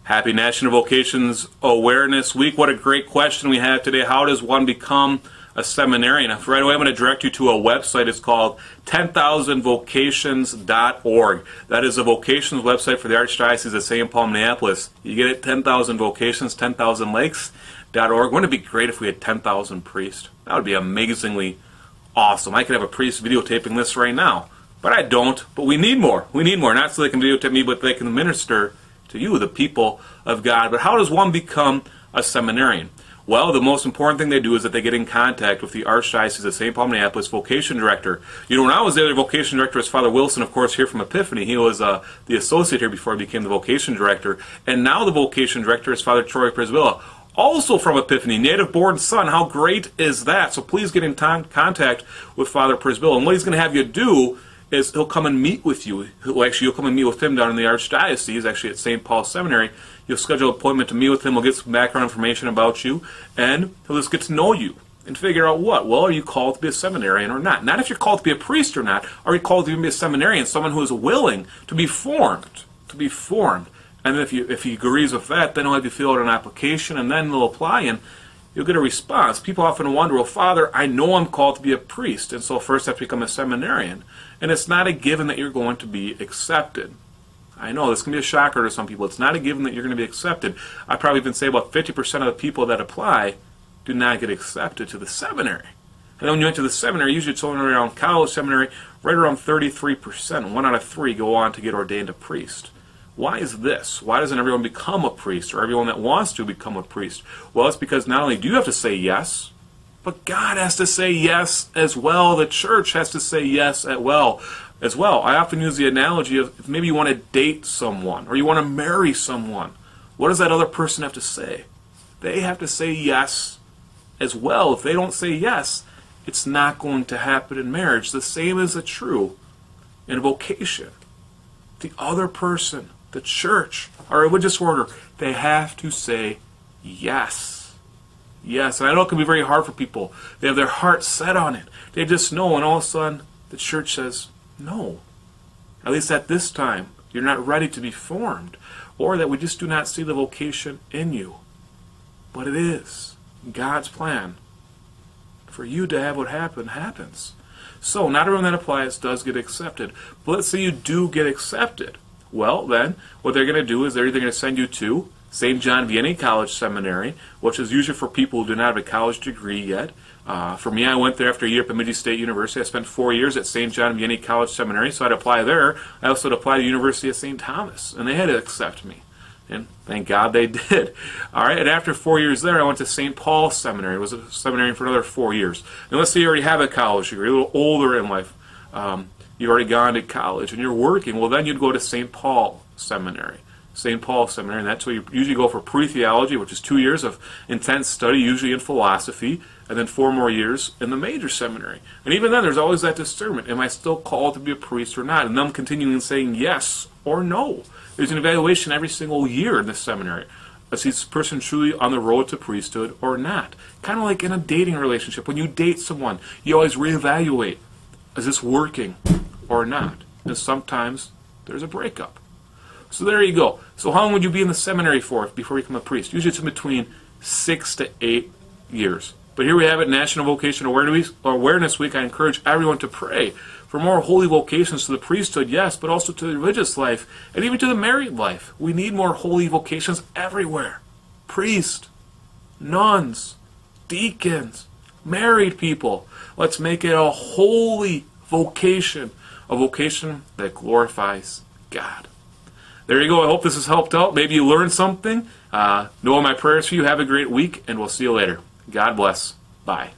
Happy National Vocations Awareness Week. What a great question we have today. How does one become a seminarian? Right away, I'm going to direct you to a website. It's called 10,000vocations.org. That is a vocations website for the Archdiocese of St. Paul, Minneapolis. You get it, 10,000 vocations, 10,000 lakes.org. Wouldn't it be great if we had 10,000 priests? That would be amazingly awesome. I could have a priest videotaping this right now, but I don't. But we need more. We need more, not so they can videotape me, but they can minister to you, the people of God. But how does one become a seminarian? Well, the most important thing they do is that they get in contact with the Archdiocese of St. Paul, Minneapolis Vocation Director. You know, when I was there, the Vocation Director was Father Wilson, of course, here from Epiphany. He was the associate here before he became the Vocation Director. And now the Vocation Director is Father Troy Prisbilla, also from Epiphany, native-born son. How great is that? So please get in contact with Father Prisbilla. And what he's going to have you do is he'll come and meet with you. You'll come and meet with him down in the Archdiocese, actually at St. Paul Seminary. You'll schedule an appointment to meet with him. We'll get some background information about you, and he'll just get to know you and figure out what. Well, are you called to be a seminarian or not? Not if you're called to be a priest or not. Are you called to be a seminarian, someone who is willing to be formed, And if he agrees with that, then he'll have you fill out an application, and then they'll apply, and you'll get a response. People often wonder, well, Father, I know I'm called to be a priest, and so first I have to become a seminarian. And it's not a given that you're going to be accepted. I know, this can be a shocker to some people. It's not a given that you're going to be accepted. I probably even say about 50% of the people that apply do not get accepted to the seminary. And then when you enter the seminary, usually it's only around college seminary, right around 33%. 1 out of 3 go on to get ordained a priest. Why is this? Why doesn't everyone become a priest, or everyone that wants to become a priest? Well, it's because not only do you have to say yes, but God has to say yes as well. The church has to say yes as well. I often use the analogy of if maybe you want to date someone or you want to marry someone. What does that other person have to say? They have to say yes as well. If they don't say yes, it's not going to happen in marriage. The same is true in vocation. The other person, the church, our religious order, they have to say yes. Yes, and I know it can be very hard for people. They have their heart set on it. They just know, and all of a sudden, the church says, no. At least at this time, you're not ready to be formed. Or that we just do not see the vocation in you. But it is God's plan for you to have what happens. So, not everyone that applies does get accepted. But let's say you do get accepted. Well, then, what they're going to do is they're either going to send you to St. John Vianney College Seminary, which is usually for people who do not have a college degree yet. For me, I went there after a year at Bemidji State University. I spent 4 years at St. John Vianney College Seminary, so I'd apply there. I also had applied to the University of St. Thomas, and they had to accept me. And thank God they did. All right, and after 4 years there, I went to St. Paul Seminary. It was a seminary for another 4 years. And let's say you already have a college degree, a little older in life. You've already gone to college, and you're working. Well, then you'd go to St. Paul Seminary. St. Paul Seminary, and that's where you usually go for pre-theology, which is 2 years of intense study, usually in philosophy, and then 4 more years in the major seminary. And even then, there's always that discernment. Am I still called to be a priest or not? And them continuing saying yes or no. There's an evaluation every single year in this seminary. Is this person truly on the road to priesthood or not? Kind of like in a dating relationship. When you date someone, you always reevaluate. Is this working or not? And sometimes there's a breakup. So there you go. So how long would you be in the seminary for before you become a priest? Usually it's in between 6 to 8 years. But here we have it, National Vocation Awareness Week. I encourage everyone to pray for more holy vocations to the priesthood, yes, but also to the religious life and even to the married life. We need more holy vocations everywhere. Priests, nuns, deacons, married people. Let's make it a holy vocation, a vocation that glorifies God. There you go. I hope this has helped out. Maybe you learned something. Know my prayers for you. Have a great week, and we'll see you later. God bless. Bye.